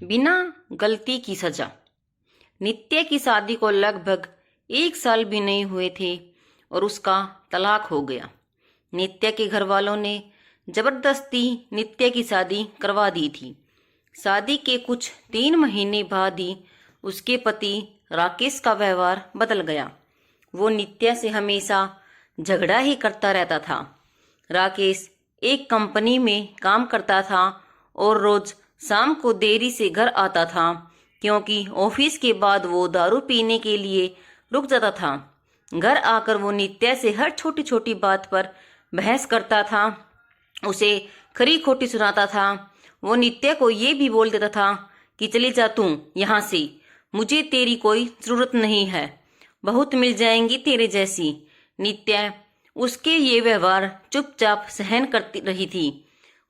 बिना गलती की सजा। नित्या की शादी को लगभग 1 साल भी नहीं हुए थे और उसका तलाक हो गया। नित्या के घर वालों ने जबरदस्ती नित्या की शादी करवा दी थी। शादी के कुछ 3 महीने बाद ही उसके पति राकेश का व्यवहार बदल गया। वो नित्या से हमेशा झगड़ा ही करता रहता था। राकेश एक कंपनी में काम करता था और रोज शाम को देरी से घर आता था, क्योंकि ऑफिस के बाद वो दारू पीने के लिए रुक जाता था। घर आकर वो नित्या से हर छोटी छोटी बात पर बहस करता था, उसे खरी खोटी सुनाता था। वो नित्या को ये भी बोल देता था कि चली जा तू यहाँ से, मुझे तेरी कोई जरूरत नहीं है, बहुत मिल जाएंगी तेरे जैसी। नित्या उसके ये व्यवहार चुपचाप सहन करती रही थी।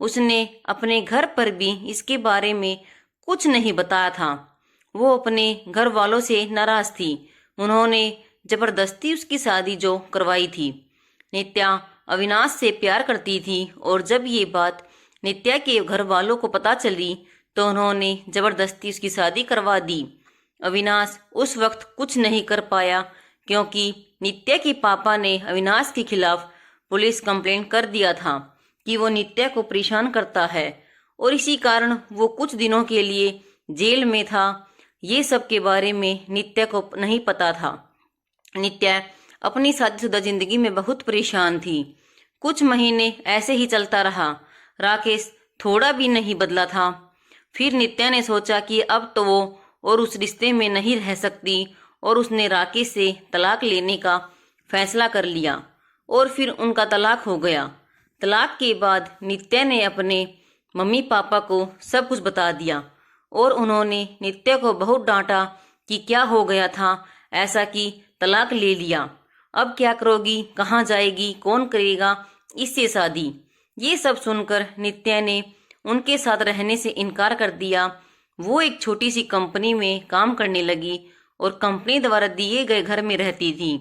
उसने अपने घर पर भी इसके बारे में कुछ नहीं बताया था। वो अपने घर वालों से नाराज थी। उन्होंने जबरदस्ती उसकी शादी जो करवाई थी। नित्या अविनाश से प्यार करती थी और जब ये बात नित्या के घर वालों को पता चली तो उन्होंने जबरदस्ती उसकी शादी करवा दी। अविनाश उस वक्त कुछ नहीं कर पाया, क्योंकि नित्या के पापा ने अविनाश के खिलाफ पुलिस कंप्लेंट कर दिया था कि वो नित्या को परेशान करता है, और इसी कारण वो कुछ दिनों के लिए जेल में था। ये सब के बारे में नित्या को नहीं पता था। नित्या अपनी शादीशुदा जिंदगी में बहुत परेशान थी। कुछ महीने ऐसे ही चलता रहा। राकेश थोड़ा भी नहीं बदला था। फिर नित्या ने सोचा कि अब तो वो और उस रिश्ते में नहीं रह सकती, और उसने राकेश से तलाक लेने का फैसला कर लिया और फिर उनका तलाक हो गया। तलाक के बाद नित्या ने अपने मम्मी पापा को सब कुछ बता दिया और उन्होंने नित्या को बहुत डांटा कि क्या हो गया था ऐसा कि तलाक ले लिया, अब क्या करोगी, कहाँ जाएगी, कौन करेगा इससे शादी। ये सब सुनकर नित्या ने उनके साथ रहने से इनकार कर दिया। वो एक छोटी सी कंपनी में काम करने लगी और कंपनी द्वारा दिए गए घर में रहती थी।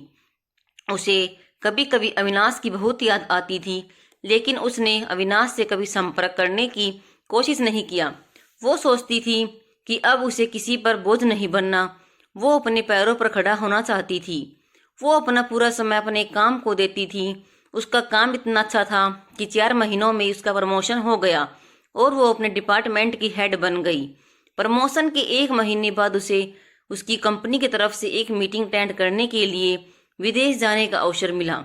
उसे कभी कभी अविनाश की बहुत याद आती थी, लेकिन उसने अविनाश से कभी संपर्क करने की कोशिश नहीं किया। वो सोचती थी कि अब उसे किसी पर बोझ नहीं बनना। वो अपने पैरों पर खड़ा होना चाहती थी। वो अपना पूरा समय अपने काम को देती थी। उसका काम इतना अच्छा था कि 4 महीनों में उसका प्रमोशन हो गया और वो अपने डिपार्टमेंट की हेड बन गई। प्रमोशन के 1 महीने बाद उसे उसकी कंपनी की तरफ से एक मीटिंग अटेंड करने के लिए विदेश जाने का अवसर मिला।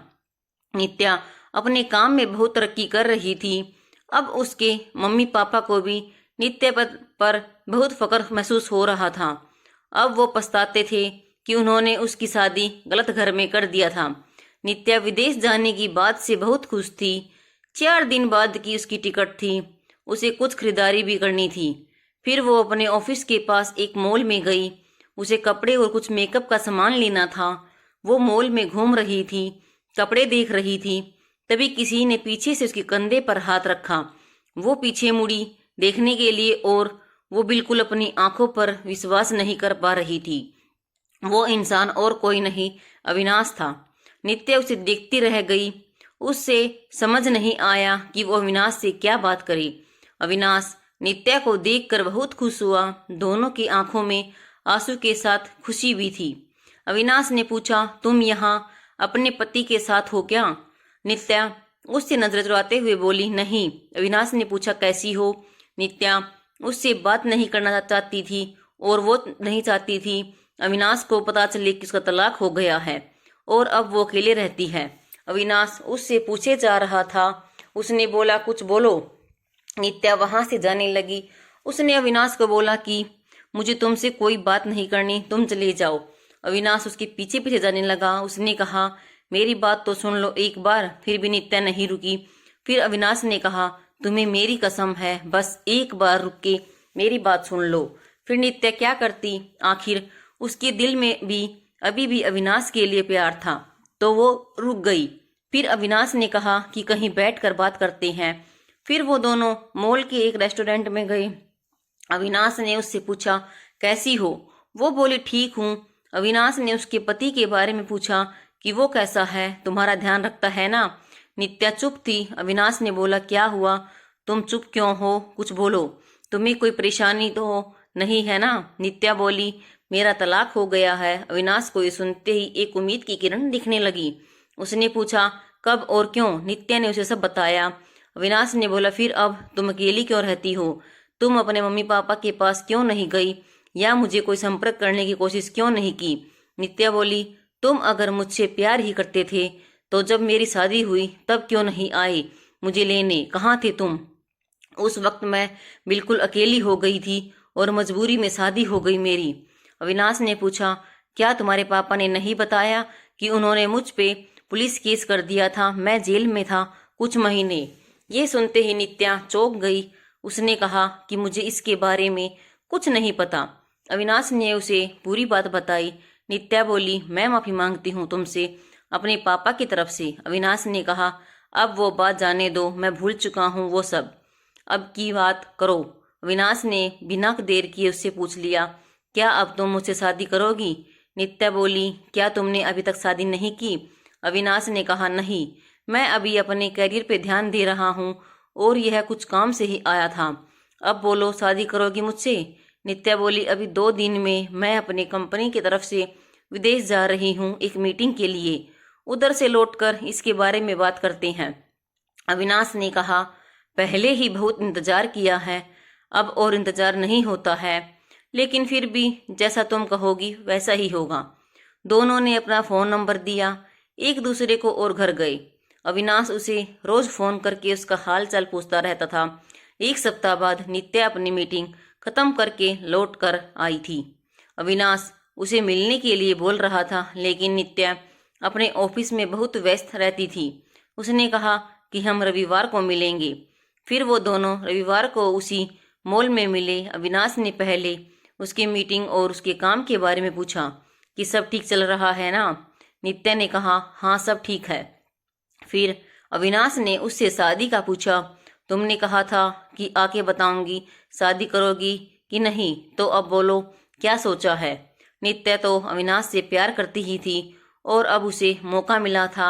नित्या अपने काम में बहुत तरक्की कर रही थी। अब उसके मम्मी पापा को भी नित्या पर बहुत फख्र महसूस हो रहा था। अब वो पछताते थे कि उन्होंने उसकी शादी गलत घर में कर दिया था। नित्या विदेश जाने की बात से बहुत खुश थी। 4 दिन बाद की उसकी टिकट थी। उसे कुछ खरीदारी भी करनी थी। फिर वो अपने ऑफिस के पास एक मॉल में गई। उसे कपड़े और कुछ मेकअप का सामान लेना था। वो मॉल में घूम रही थी, कपड़े देख रही थी, तभी किसी ने पीछे से उसके कंधे पर हाथ रखा। वो पीछे मुड़ी देखने के लिए और वो बिल्कुल अपनी आंखों पर विश्वास नहीं कर पा रही थी। वो इंसान और कोई नहीं, अविनाश था। नित्या उसे देखती रह गई। उससे समझ नहीं आया कि वो अविनाश से क्या बात करे। अविनाश नित्या को देखकर बहुत खुश हुआ। दोनों की आंखों में आंसू के साथ खुशी भी थी। अविनाश ने पूछा, तुम यहाँ अपने पति के साथ हो क्या? नित्या उससे नजर चुराते हुए बोली, नहीं। अविनाश ने पूछा, कैसी हो? नित्या उससे बात नहीं करना चाहती थी और वो नहीं चाहती थी अविनाश को पता चले कि उसका तलाक हो गया है और अब वो अकेले रहती है। अविनाश उससे पूछे जा रहा था। उसने बोला, कुछ बोलो। नित्या वहां से जाने लगी। उसने अविनाश को बोला कि मुझे तुमसे कोई बात नहीं करनी, तुम चले जाओ। अविनाश उसके पीछे पीछे जाने लगा। उसने कहा, मेरी बात तो सुन लो एक बार। फिर भी नित्या नहीं रुकी। फिर अविनाश ने कहा, तुम्हें मेरी कसम है, बस एक बार रुक के मेरी बात सुन लो। फिर नित्या क्या करती, आखिर उसके दिल में भी अभी भी अविनाश के लिए प्यार था, तो वो रुक गई। फिर अविनाश ने कहा कि कहीं बैठकर बात करते हैं। फिर वो दोनों मॉल के एक रेस्टोरेंट में गए। अविनाश ने उससे पूछा, कैसी हो? वो बोली, ठीक हूँ। अविनाश ने उसके पति के बारे में पूछा कि वो कैसा है, तुम्हारा ध्यान रखता है ना? नित्या चुप थी। अविनाश ने बोला, क्या हुआ, तुम चुप क्यों हो, कुछ बोलो, तुम्हें कोई परेशानी तो नहीं है ना? नित्या बोली। मेरा तलाक हो गया है। अविनाश को ये सुनते ही एक उम्मीद की किरण दिखने लगी। उसने पूछा, कब और क्यों? नित्या ने उसे सब बताया। अविनाश ने बोला, फिर अब तुम अकेली क्यों रहती हो? तुम अपने मम्मी पापा के पास क्यों नहीं गई, या मुझे कोई संपर्क करने की कोशिश क्यों नहीं की? नित्या बोली, तुम अगर मुझसे प्यार ही करते थे तो जब मेरी शादी हुई तब क्यों नहीं आए मुझे लेने? कहाँ थे तुम? उस वक्त मैं बिल्कुल अकेली हो गई थी और मजबूरी में शादी हो गई मेरी। अविनाश ने पूछा, क्या तुम्हारे पापा ने नहीं बताया कि उन्होंने मुझ पे पुलिस केस कर दिया था? मैं जेल में था कुछ महीने। ये सुनते ही नित्या चौंक गई। उसने कहा कि मुझे इसके बारे में कुछ नहीं पता। अविनाश ने उसे पूरी बात बताई। नित्या बोली, मैं माफी मांगती हूँ तुमसे, अपने पापा की तरफ से। अविनाश ने कहा, अब वो बात जाने दो, मैं भूल चुका हूँ वो सब, अब की बात करो। अविनाश ने बिना देर किए उससे पूछ लिया, क्या अब तुम मुझसे शादी करोगी? नित्या बोली, क्या तुमने अभी तक शादी नहीं की? अविनाश ने कहा, नहीं, मैं अभी अपने करियर पे ध्यान दे रहा हूँ और यह कुछ काम से ही आया था। अब बोलो, शादी करोगी मुझसे? नित्या बोली, अभी 2 दिन में मैं अपने कंपनी की तरफ से विदेश जा रही हूँ एक मीटिंग के लिए। उधर से लौटकर इसके बारे में बात करते हैं। अविनाश ने कहा, पहले ही बहुत इंतजार किया है, अब और इंतजार नहीं होता है, लेकिन फिर भी जैसा तुम कहोगी वैसा ही होगा। दोनों ने अपना फोन नंबर दिया एक दूसरे को और घर गए। अविनाश उसे रोज फोन करके उसका हाल चाल पूछता रहता था। 1 सप्ताह बाद नित्या अपनी मीटिंग खत्म करके लौट कर आई थी। अविनाश उसे मिलने के लिए बोल रहा था, लेकिन नित्या अपने ऑफिस में बहुत व्यस्त रहती थी। उसने कहा कि हम रविवार को मिलेंगे। फिर वो दोनों रविवार को उसी मॉल में मिले। अविनाश ने पहले उसकी मीटिंग और उसके काम के बारे में पूछा कि सब ठीक चल रहा है ना? नित्या ने कहा, हाँ सब ठीक है। फिर अविनाश ने उससे शादी का पूछा। तुमने कहा था कि आके बताऊंगी, शादी करोगी कि नहीं, तो अब बोलो क्या सोचा है? नित्या तो अविनाश से प्यार करती ही थी और अब उसे मौका मिला था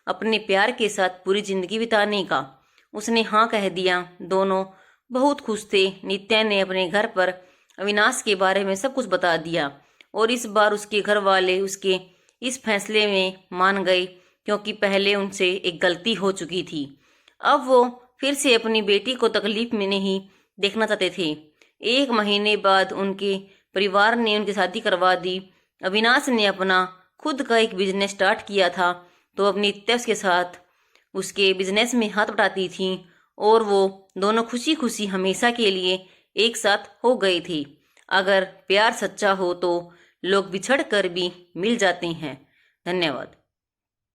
अपने प्यार के साथ पूरी जिंदगी बिताने का। उसने हाँ कह दिया। दोनों बहुत खुश थे। नित्या ने अपने घर पर अविनाश के बारे में सब कुछ बता दिया और इस बार उसके घर वाले उसके इस फैसले में मान गए, क्योंकि पहले उनसे एक गलती हो चुकी थी। अब वो फिर से अपनी बेटी को तकलीफ में नहीं देखना चाहते थे। 1 महीने बाद उनके परिवार ने उनकी शादी करवा दी। अविनाश ने अपना खुद का एक बिजनेस स्टार्ट किया था, तो अब नित्या उसके साथ उसके बिजनेस में हाथ बटाती थी और वो दोनों खुशी खुशी हमेशा के लिए एक साथ हो गए थे। अगर प्यार सच्चा हो तो लोग बिछड़ कर भी मिल जाते हैं। धन्यवाद।